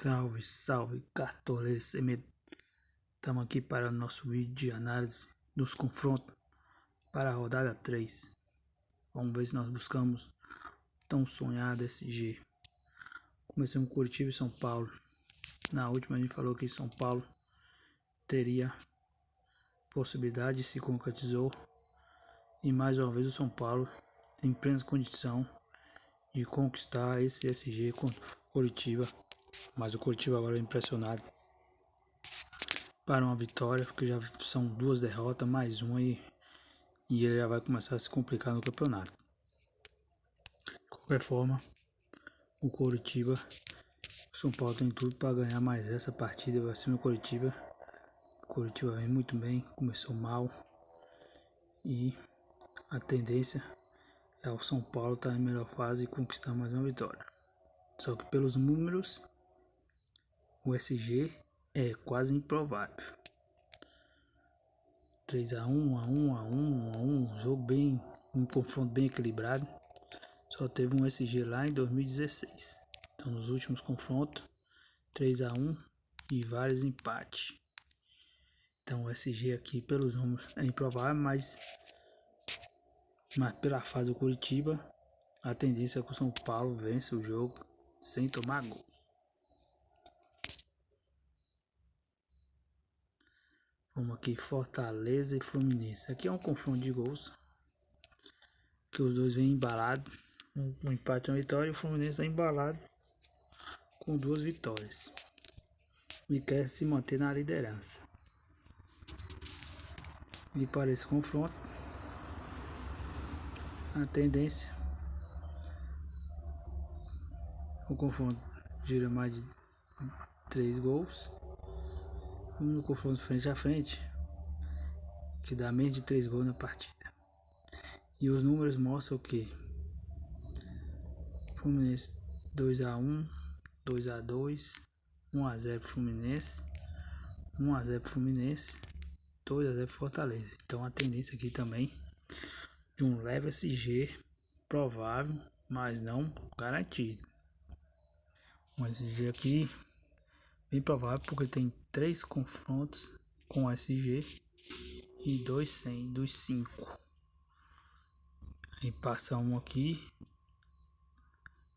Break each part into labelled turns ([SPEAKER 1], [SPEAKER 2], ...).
[SPEAKER 1] Salve, salve, cartoleiro sem medo. Estamos aqui para o nosso vídeo de análise dos confrontos para a rodada 3. Vamos ver se nós buscamos tão sonhado SG. Começamos com Curitiba e São Paulo. Na última a gente falou que São Paulo teria possibilidade, se concretizou. E mais uma vez o São Paulo em plena condição de conquistar esse SG contra o Curitiba. Mas o Curitiba agora é impressionado para uma vitória, porque já são 2 derrotas, mais uma e ele já vai começar a se complicar no campeonato. De qualquer forma, o Curitiba, o São Paulo tem tudo para ganhar mais essa partida, vai ser no Curitiba. O Curitiba vem muito bem, começou mal e a tendência é o São Paulo estar em melhor fase e conquistar mais uma vitória. Só que pelos números, o SG é quase improvável. 3-1, 1-1, 1-1, jogo bem, um confronto bem equilibrado. Só teve um SG lá em 2016. Então nos últimos confrontos, 3-1 e vários empates. Então o SG aqui pelos números é improvável, mas pela fase do Curitiba, a tendência é que o São Paulo vence o jogo sem tomar gol. Vamos aqui, Fortaleza e Fluminense. Aqui é um confronto de gols, que os dois vêm embalados. Um empate e uma vitória, e o Fluminense está embalado com 2 vitórias e quer se manter na liderança. E para esse confronto, a tendência, o confronto gira mais de 3 gols. No confronto frente a frente, que dá menos de 3 gols na partida. E os números mostram o que? Fluminense 2-1, 2-2, 1-0 Fluminense, 1-0 Fluminense, 2-0 Fortaleza. Então a tendência aqui também de um leve SG provável, mas não garantido. Um SG aqui bem provável, porque tem 3 confrontos com SG e 2 sem, dos 5. Aí passa um aqui,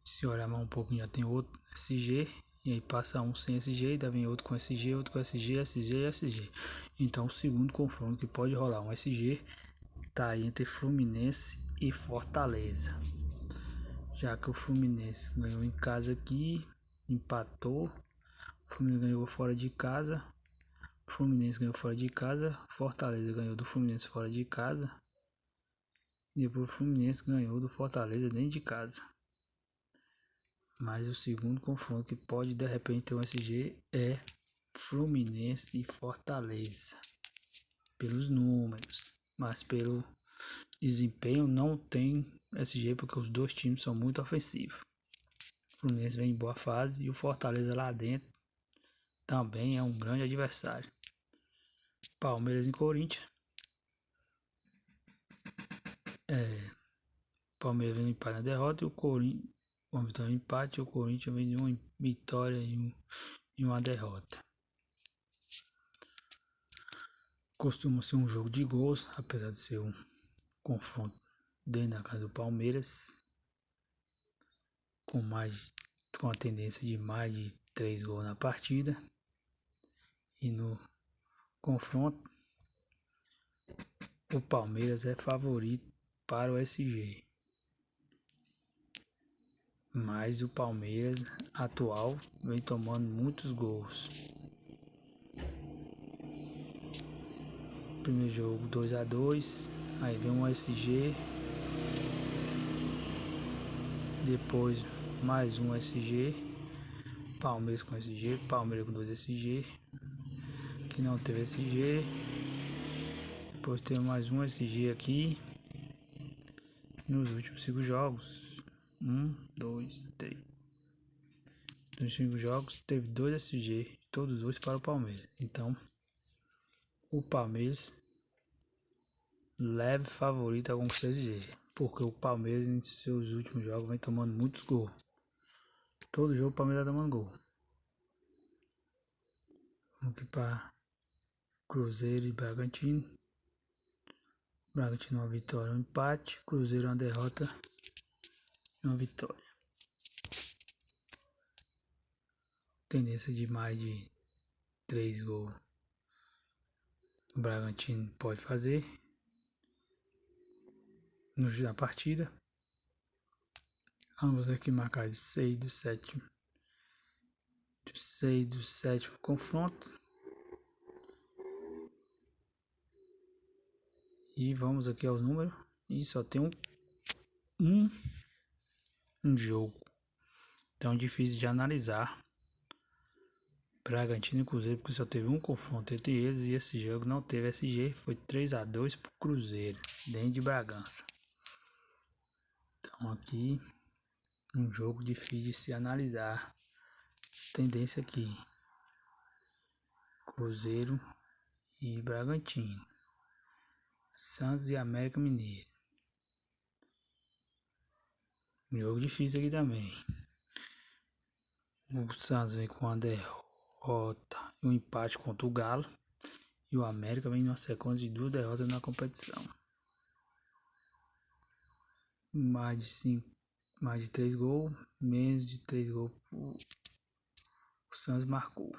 [SPEAKER 1] se olhar mais um pouquinho já tem outro SG, e aí passa um sem SG, e daí vem outro com SG, outro com SG, SG e SG. Então o segundo confronto que pode rolar um SG tá aí entre Fluminense e Fortaleza. Já que o Fluminense ganhou em casa aqui, empatou, o Fluminense ganhou fora de casa, o Fluminense ganhou fora de casa, Fortaleza ganhou do Fluminense fora de casa, e depois o Fluminense ganhou do Fortaleza dentro de casa. Mas o segundo confronto que pode de repente ter um SG é Fluminense e Fortaleza. Pelos números, mas pelo desempenho não tem SG, porque os dois times são muito ofensivos. O Fluminense vem em boa fase e o Fortaleza lá dentro também é um grande adversário. Palmeiras e Corinthians. Palmeiras vem no empate na derrota e o Corinthians uma vitória e um empate. O Corinthians vem de uma vitória e uma derrota. Costuma ser um jogo de gols, apesar de ser um confronto dentro da casa do Palmeiras, com a tendência de mais de 3 gols na partida. E no confronto, o Palmeiras é favorito para o SG. Mas o Palmeiras atual vem tomando muitos gols. Primeiro jogo 2-2, aí vem um SG, depois mais um SG, Palmeiras com SG, Palmeiras com 2 SG, que não teve SG, depois tem mais um SG aqui, nos últimos 5 jogos, 1, 2, 3, nos 5 jogos teve 2 SG, todos os dois para o Palmeiras. Então o Palmeiras leve favorito a conquistar SG, porque o Palmeiras em seus últimos jogos vem tomando muitos gols. Todo jogo o Palmeiras tá tomando gol. Vamos aqui para Cruzeiro e Bragantino. Bragantino uma vitória, um empate. Cruzeiro uma derrota e uma vitória. Tendência de mais de 3 gols. O Bragantino pode fazer na partida. Vamos aqui marcar de 6 do sétimo. De 6 do sétimo confronto. E vamos aqui aos números. E só tem um jogo. Então difícil de analisar. Bragantino e Cruzeiro, porque só teve um confronto entre eles. E esse jogo não teve SG. Foi 3-2 pro Cruzeiro, dentro de Bragança. Então aqui um jogo difícil de se analisar. Tendência aqui. Cruzeiro e Bragantino. Santos e América Mineiro. Jogo difícil aqui também. O Santos vem com uma derrota e um empate contra o Galo. E o América vem numa sequência de 2 derrotas na competição. Mais de 3 gols. Menos de 3 gols o Santos marcou.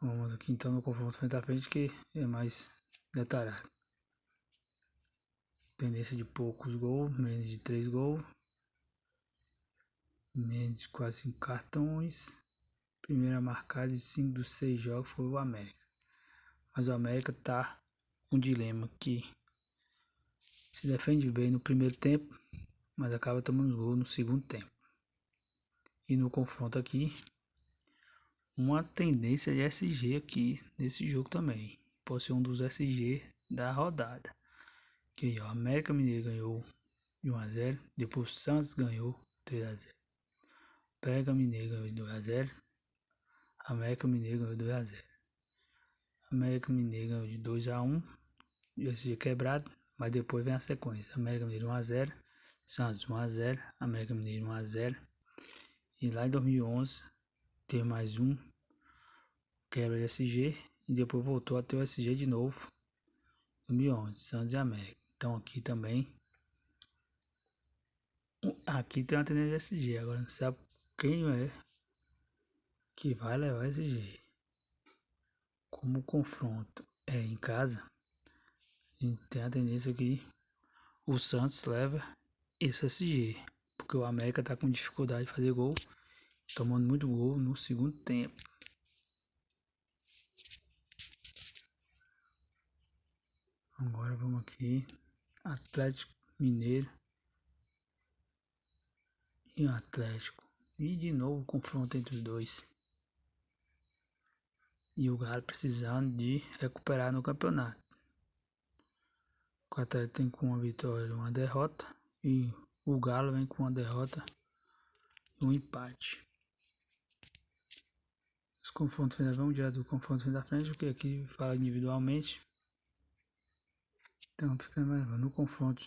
[SPEAKER 1] Vamos aqui então no confronto frente a frente, que é mais detalhado. Tendência de poucos gols, menos de 3 gols. Menos de quase 5 cartões. Primeira marcada de 5 dos 6 jogos foi o América. Mas o América tá com um dilema que se defende bem no primeiro tempo, mas acaba tomando os gols no segundo tempo. E no confronto aqui, uma tendência de SG aqui nesse jogo também. Pode ser um dos SG da rodada. Que o América Mineiro ganhou de 1-0, depois o Santos ganhou 3-0. América Mineiro ganhou de 2-0. América Mineiro ganhou de 2-0. América Mineiro ganhou de 2-1. E SG quebrado, mas depois vem a sequência. América Mineiro 1-0, Santos 1-0, América Mineiro 1-0. E lá em 2011 teve mais um quebra de SG e depois voltou a ter o SG de novo. 2011, Santos e América. Então aqui também. Aqui tem uma tendência de SG. Agora não sabe quem é que vai levar SG. Como o confronto é em casa, a gente tem a tendência que o Santos leva esse SG. Porque o América tá com dificuldade de fazer gol. Tomando muito gol no segundo tempo. Agora vamos aqui. Atlético Mineiro e o Atlético. E de novo confronto entre os dois. E o Galo precisando de recuperar no campeonato. O Atlético tem com uma vitória e uma derrota. E o Galo vem com uma derrota e um empate. Os confrontos, vamos direto do confronto da frente, porque aqui fala individualmente. Então fica mais no confronto.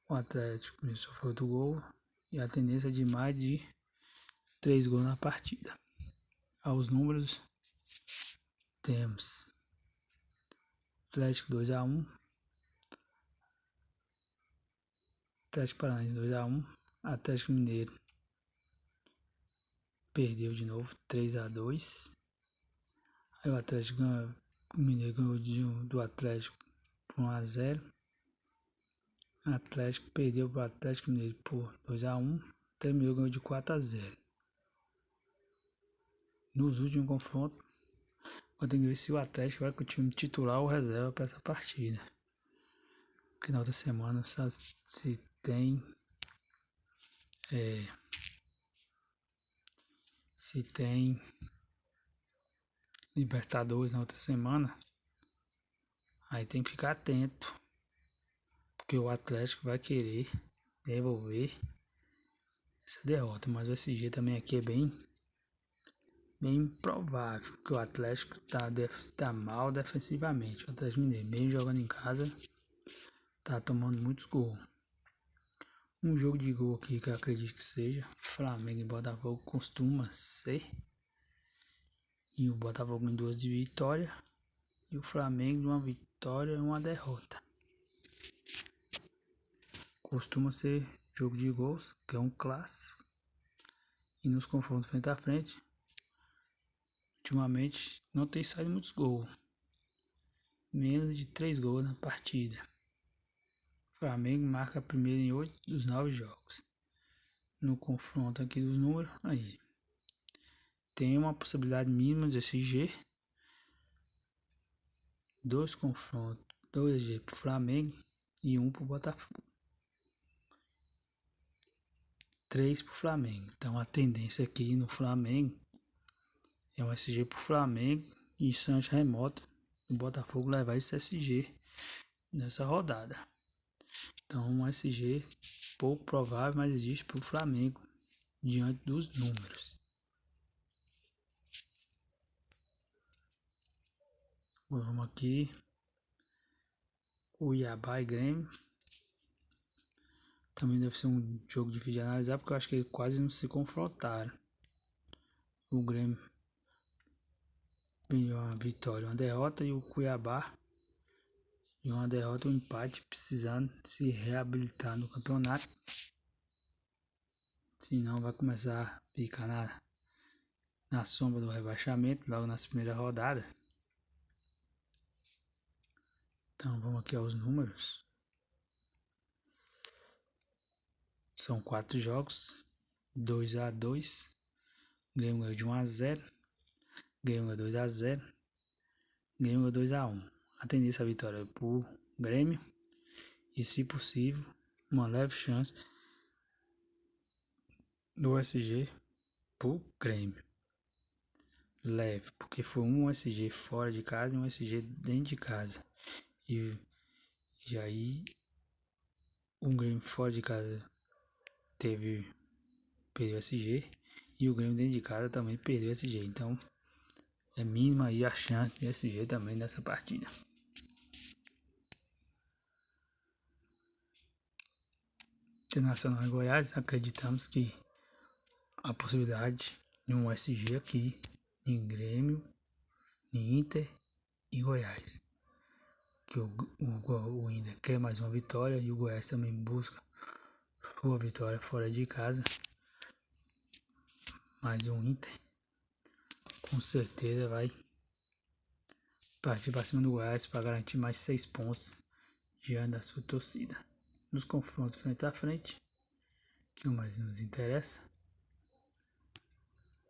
[SPEAKER 1] O Atlético sofreu 8 gols e a tendência de mais de 3 gols na partida. Aos números temos Atlético 2-1, Atlético Paranaense 2-1, Atlético Mineiro perdeu de novo 3-2. Aí o Atlético Mineiro ganhou do Atlético por 1-0. Atlético perdeu para o Atlético Mineiro por 2-1. Terminou ganhou de 4-0. Nos últimos confrontos, eu tenho que ver se o Atlético vai com o time titular ou reserva para essa partida. Porque na outra semana sabe se tem Libertadores na outra semana. Aí tem que ficar atento, porque o Atlético vai querer devolver essa derrota. Mas o SG também aqui é bem provável, porque o Atlético tá mal defensivamente. O Atlético Mineiro, mesmo jogando em casa, tá tomando muitos gols. Um jogo de gol aqui que eu acredito que seja Flamengo e Botafogo, costuma ser E o Botafogo em 2 de vitória. E o Flamengo em 1 vitória e 1 derrota. Costuma ser jogo de gols, que é um clássico. E nos confrontos frente a frente, ultimamente não tem saído muitos gols. Menos de 3 gols na partida. O Flamengo marca primeiro em 8 dos 9 jogos. No confronto aqui dos números, aí tem uma possibilidade mínima de SG. 2 confrontos, 2 SG pro Flamengo e 1 pro Botafogo. 3 pro Flamengo. Então a tendência aqui no Flamengo é um SG pro Flamengo e chance remota o Botafogo levar esse SG nessa rodada. Então um SG pouco provável, mas existe pro Flamengo diante dos números. Vamos aqui. Cuiabá e Grêmio. Também deve ser um jogo difícil de analisar, porque eu acho que eles quase não se confrontaram. O Grêmio ganhou uma vitória, uma derrota, e o Cuiabá ganhou uma derrota, um empate, precisando se reabilitar no campeonato. Senão vai começar a ficar na sombra do rebaixamento logo nas primeiras rodadas. Então vamos aqui aos números. São 4 jogos, 2-2. Grêmio ganhou de 1-0. Grêmio ganhou 2-0. Grêmio ganhou 2-1. A tendência à vitória é pro Grêmio. E se possível, uma leve chance do SG pro Grêmio. Leve, porque foi um SG fora de casa e um SG dentro de casa. E aí o Grêmio fora de casa perdeu o SG, e o Grêmio dentro de casa também perdeu o SG. Então é mínima aí a chance de SG também nessa partida. Internacional e Goiás, acreditamos que a possibilidade de um SG aqui em Grêmio, em Inter e Goiás. Que o Inter quer mais uma vitória e o Goiás também busca sua vitória fora de casa. Mas o Inter com certeza vai partir para cima do Goiás para garantir mais 6 pontos diante da sua torcida. Nos confrontos frente a frente, que o mais nos interessa,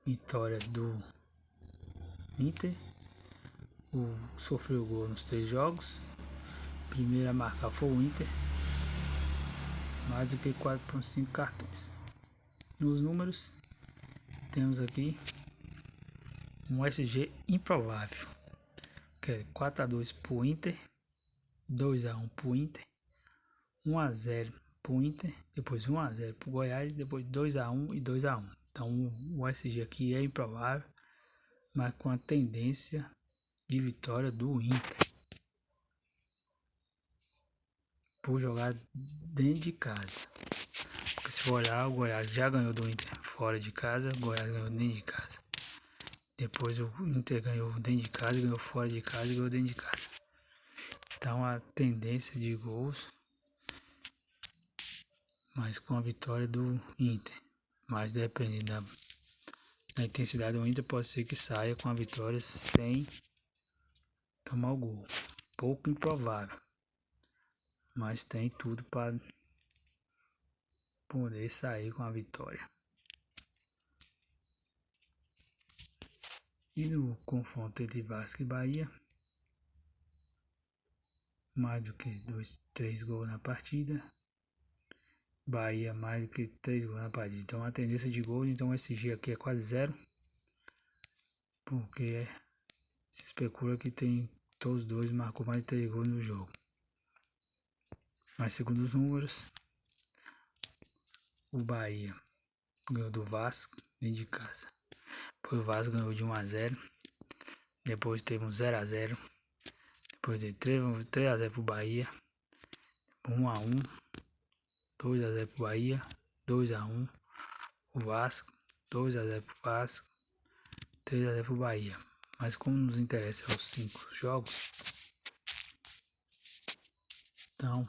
[SPEAKER 1] vitória do Inter. Sofreu gol nos 3 jogos. Primeiro a marcar foi o Inter, mais do que 4,5 cartões. Nos números, temos aqui um SG improvável, que é 4-2 pro Inter, 2-1 pro Inter, 1-0 pro Inter, depois 1-0 pro Goiás, depois 2-1 e 2-1. Então o SG aqui é improvável, mas com a tendência de vitória do Inter, por jogar dentro de casa. Porque se for olhar, o Goiás já ganhou do Inter fora de casa, o Goiás ganhou dentro de casa. Depois o Inter ganhou dentro de casa, ganhou fora de casa e ganhou dentro de casa. Então a tendência de gols, mas com a vitória do Inter. Mas dependendo da intensidade do Inter, pode ser que saia com a vitória sem tomar o gol. Pouco improvável, mas tem tudo para poder sair com a vitória. E no confronto entre Vasco e Bahia, mais do que 3 gols na partida. Bahia mais do que 3 gols na partida. Então a tendência de gol, então o SG aqui é quase 0. Porque se especula que tem todos os dois marcou mais de 3 gols no jogo. Mas segundo os números, o Bahia ganhou do Vasco dentro de casa. Depois o Vasco ganhou de 1-0. Depois teve um 0-0. Depois teve 3-0 pro Bahia. 1-1. 2-0 pro Bahia. 2-1. O Vasco. 2-0 pro Vasco. 3-0 pro Bahia. Mas como nos interessa os 5 jogos, então,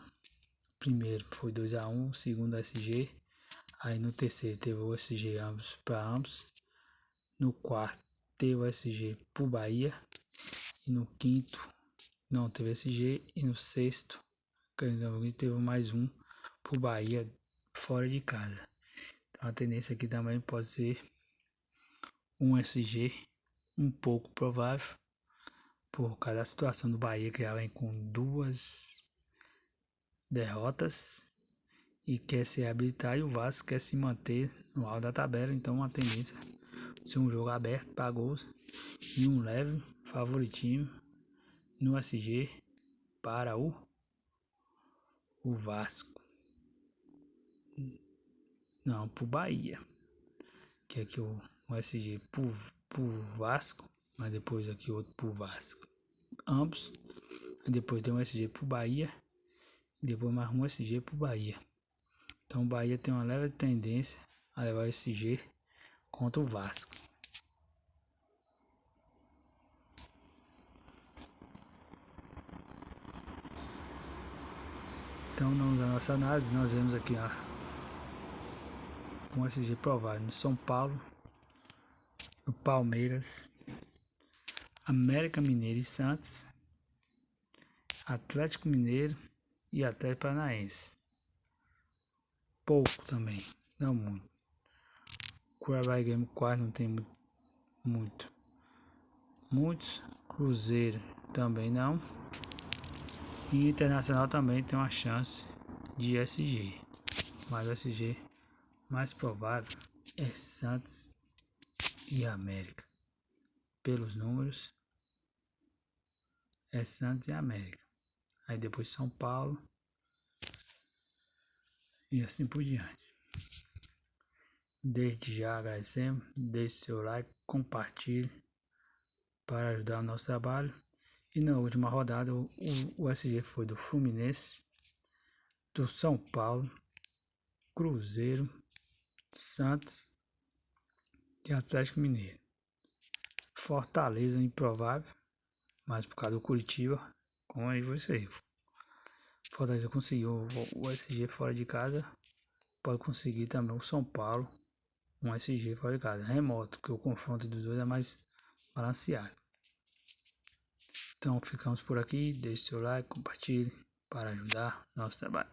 [SPEAKER 1] primeiro foi 2-1, segundo SG, aí no terceiro teve o SG ambos para ambos, no quarto teve o SG pro Bahia, e no quinto não teve SG, e no sexto teve mais um pro Bahia fora de casa. Então a tendência aqui também pode ser um SG um pouco provável, por causa da situação do Bahia, que já vem com 2 derrotas e quer se reabilitar, e o Vasco quer se manter no alto da tabela. Então a tendência é ser um jogo aberto para gols e um leve favoritismo no SG para o Vasco. Não, pro Bahia. Que aqui o SG pro Vasco, mas depois aqui outro pro Vasco. Ambos. E depois tem um SG pro Bahia. E depois mais um SG pro Bahia. Então o Bahia tem uma leve tendência a levar o SG contra o Vasco. Então na nossa análise nós vemos aqui um SG provável no São Paulo, no Palmeiras, América Mineiro e Santos, Atlético Mineiro e Atlético Paranaense. Pouco também, não muito. Cuiabá Game quase não tem muitos. Cruzeiro também não. E Internacional também tem uma chance de SG. Mas o SG mais provável é Santos e América. Pelos números, é Santos e América. Aí depois São Paulo. E assim por diante. Desde já agradecemos. Deixe seu like, compartilhe para ajudar o nosso trabalho. E na última rodada o SG foi do Fluminense, do São Paulo, Cruzeiro, Santos e Atlético Mineiro. Fortaleza improvável, mas por causa do Curitiba, como aí você. Fortaleza conseguiu o SG fora de casa, pode conseguir também o São Paulo, um SG fora de casa, remoto, que o confronto dos dois é mais balanceado. Então ficamos por aqui, deixe seu like, compartilhe para ajudar nosso trabalho.